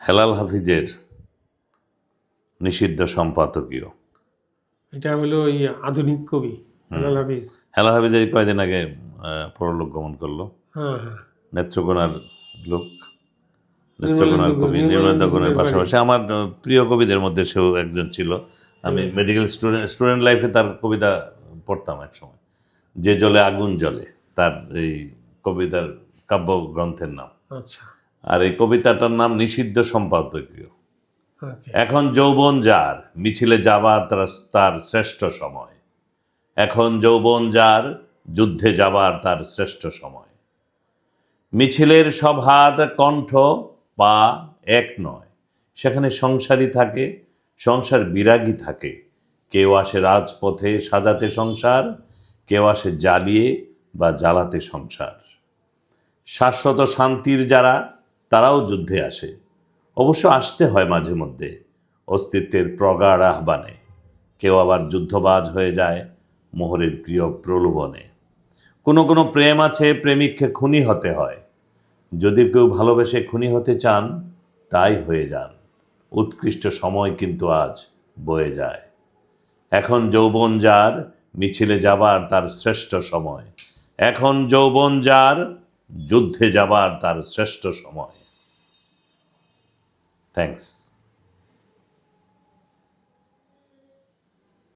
হেলাল হাফিজের নিষিদ্ধ সম্পাদকীয়। এটা হলো এই আধুনিক কবি হেলাল হাফিজ। হেলাল হাফিজ এই কয়দিন আগে পরলোক গমন করলো। হ্যাঁ হ্যাঁ, নেত্রকোনার লোক, নেত্রকোনার নির্মলেন্দু কবি, নির্মলেন্দু নির্মলেন্দু গুণের গুণের বাড়ি। পাশাপাশি আমার প্রিয় কবিদের মধ্যে সেও একজন ছিল। আমি মেডিকেল স্টুডেন্ট লাইফে তার কবিতা পড়তাম এক সময়। যে জলে আগুন জ্বলে, তার এই কবিতার কাব্যগ্রন্থের নাম। আচ্ছা, আর এই কবিতাটার নাম নিষিদ্ধ সম্পাদকীয়। ওকে। এখন যৌবন যার, মিছিলে যাবার তার শ্রেষ্ঠ সময়। এখন যৌবন যার, যুদ্ধে যাবার তার শ্রেষ্ঠ সময়। মিছিলের সব হাত কণ্ঠ পা এক নয়, সেখানে সংসারী থাকে, সংসার বিরাগী থাকে। কেউ আসে রাজপথে সাজাতে সংসার, কেউ আসে জ্বালিয়ে বা জ্বালাতে সংসার। শাশ্বত শান্তির যারা, তারাও যুদ্ধে আসে। অবশ্য আসতে হয় মাঝে মধ্যে অস্তিত্বের প্রগাঢ় আহ্বানে। কেউ আবার যুদ্ধবাজ হয়ে যায় মোহরের প্রিয় প্রলোভনে। কোনো কোনো প্রেম আছে, প্রেমিককে খুনি হতে হয়। যদি কেউ ভালোবেসে খুনি হতে চান, তাই হয়ে যান। উৎকৃষ্ট সময় কিন্তু আজ বয়ে যায়। এখন যৌবন যার, মিছিলে যাবার তার শ্রেষ্ঠ সময়। এখন যৌবন যার, যুদ্ধে যাবার তার শ্রেষ্ঠ সময়। থ্যাঙ্কস।